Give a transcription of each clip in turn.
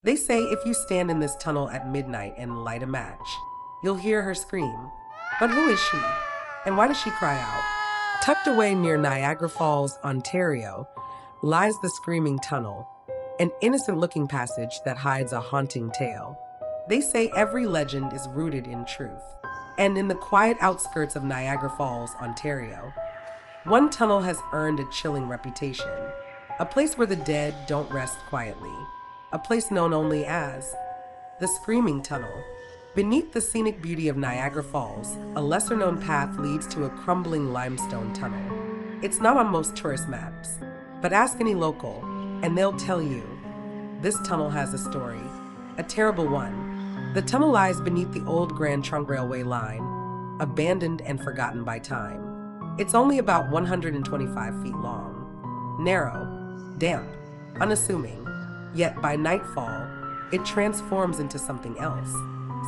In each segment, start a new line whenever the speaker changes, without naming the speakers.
They say if you stand in this tunnel at midnight and light a match, you'll hear her scream. But who is she? And why does she cry out? Tucked away near Niagara Falls, Ontario, lies the Screaming Tunnel, an innocent-looking passage that hides a haunting tale. They say every legend is rooted in truth. And in the quiet outskirts of Niagara Falls, Ontario, one tunnel has earned a chilling reputation. A place where the dead don't rest quietly. A place known only as the Screaming Tunnel. Beneath the scenic beauty of Niagara Falls, a lesser-known path leads to a crumbling limestone tunnel. It's not on most tourist maps, but ask any local, and they'll tell you. This tunnel has a story, a terrible one. The tunnel lies beneath the old Grand Trunk Railway line, abandoned and forgotten by time. It's only about 125 feet long, narrow, damp, unassuming, yet by nightfall, it transforms into something else,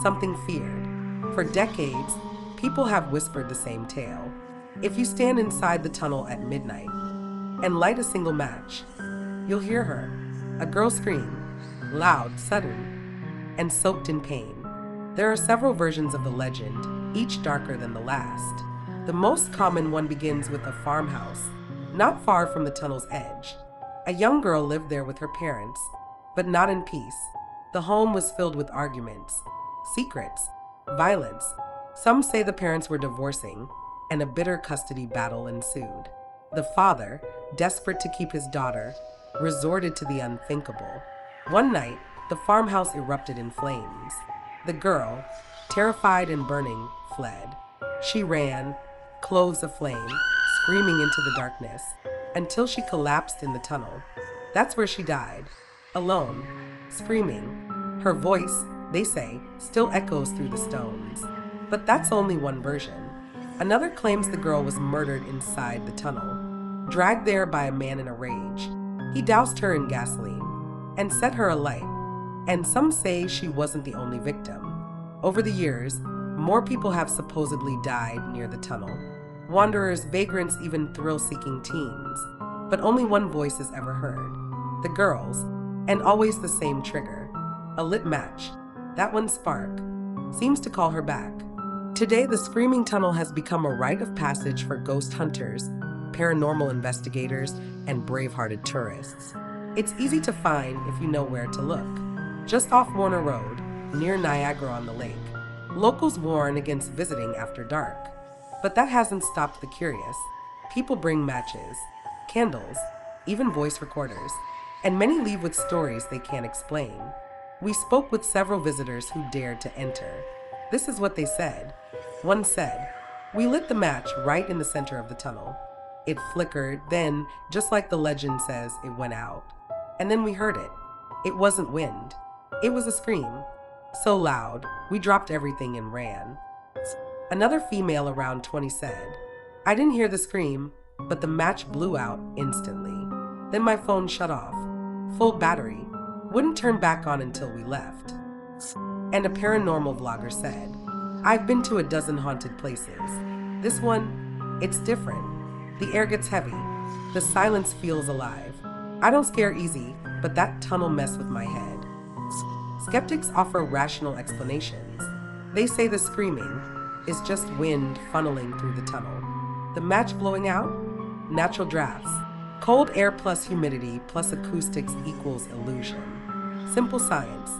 something feared. For decades, people have whispered the same tale. If you stand inside the tunnel at midnight and light a single match, you'll hear her, a girl scream, loud, sudden, and soaked in pain. There are several versions of the legend, each darker than the last. The most common one begins with a farmhouse, not far from the tunnel's edge. A young girl lived there with her parents, but not in peace. The home was filled with arguments, secrets, violence. Some say the parents were divorcing, and a bitter custody battle ensued. The father, desperate to keep his daughter, resorted to the unthinkable. One night, the farmhouse erupted in flames. The girl, terrified and burning, fled. She ran, clothes aflame, screaming into the darkness, until she collapsed in the tunnel. That's where she died, alone, screaming. Her voice, they say, still echoes through the stones. But that's only one version. Another claims the girl was murdered inside the tunnel, dragged there by a man in a rage. He doused her in gasoline and set her alight. And some say she wasn't the only victim. Over the years, more people have supposedly died near the tunnel. Wanderers, vagrants, even thrill-seeking teens. But only one voice is ever heard. The girl's, and always the same trigger. A lit match. That one spark seems to call her back. Today, the Screaming Tunnel has become a rite of passage for ghost hunters, paranormal investigators, and brave-hearted tourists. It's easy to find if you know where to look. Just off Warner Road, near Niagara-on-the-Lake, locals warn against visiting after dark. But that hasn't stopped the curious. People bring matches, candles, even voice recorders, and many leave with stories they can't explain. We spoke with several visitors who dared to enter. This is what they said. One said, "We lit the match right in the center of the tunnel. It flickered, then, just like the legend says, it went out. And then we heard it. It wasn't wind. It was a scream. So loud, we dropped everything and ran." Another female around 20 said, "I didn't hear the scream, but the match blew out instantly. Then my phone shut off. Full battery. Wouldn't turn back on until we left." And a paranormal vlogger said, "I've been to a dozen haunted places. This one, it's different. The air gets heavy. The silence feels alive. I don't scare easy, but that tunnel messed with my head." Skeptics offer rational explanations. They say the screaming is just wind funneling through the tunnel. The match blowing out? Natural drafts. Cold air plus humidity plus acoustics equals illusion. Simple science.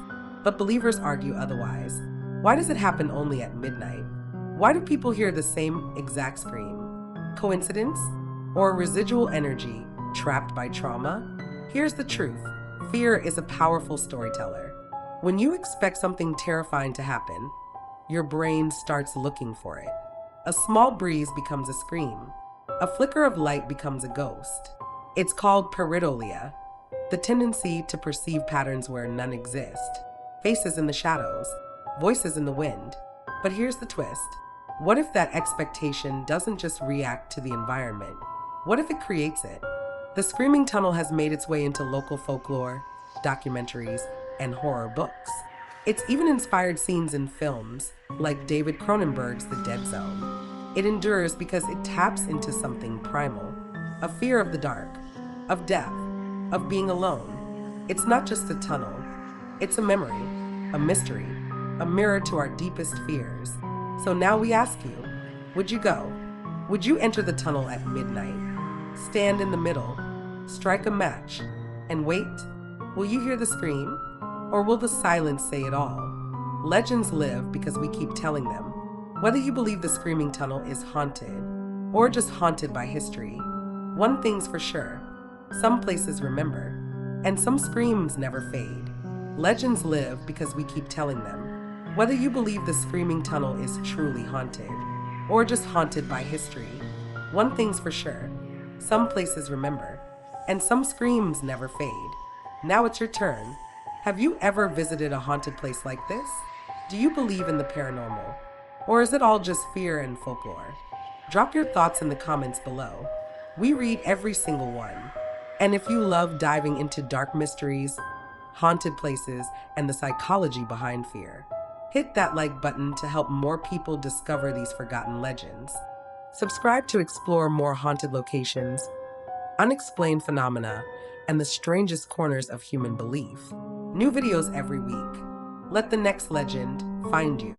But believers argue otherwise. Why does it happen only at midnight? Why do people hear the same exact scream? Coincidence? Or residual energy trapped by trauma? Here's the truth. Fear is a powerful storyteller. When you expect something terrifying to happen, your brain starts looking for it. A small breeze becomes a scream. A flicker of light becomes a ghost. It's called pareidolia, the tendency to perceive patterns where none exist. Faces in the shadows, voices in the wind. But here's the twist. What if that expectation doesn't just react to the environment? What if it creates it? The Screaming Tunnel has made its way into local folklore, documentaries, and horror books. It's even inspired scenes in films, like David Cronenberg's The Dead Zone. It endures because it taps into something primal, a fear of the dark, of death, of being alone. It's not just a tunnel. It's a memory, a mystery, a mirror to our deepest fears. So now we ask you, would you go? Would you enter the tunnel at midnight? Stand in the middle, strike a match, and wait? Will you hear the scream? Or will the silence say it all? Legends live because we keep telling them. Whether you believe the screaming tunnel is haunted, or just haunted by history, one thing's for sure: some places remember, and some screams never fade. Legends live because we keep telling them. Whether you believe the screaming tunnel is truly haunted, or just haunted by history, one thing's for sure: some places remember, and some screams never fade. Now it's your turn. Have you ever visited a haunted place like this? Do you believe in the paranormal? Or is it all just fear and folklore? Drop your thoughts in the comments below. We read every single one. And if you love diving into dark mysteries, haunted places, and the psychology behind fear, hit that like button to help more people discover these forgotten legends. Subscribe to explore more haunted locations, unexplained phenomena, and the strangest corners of human belief. New videos every week. Let the next legend find you.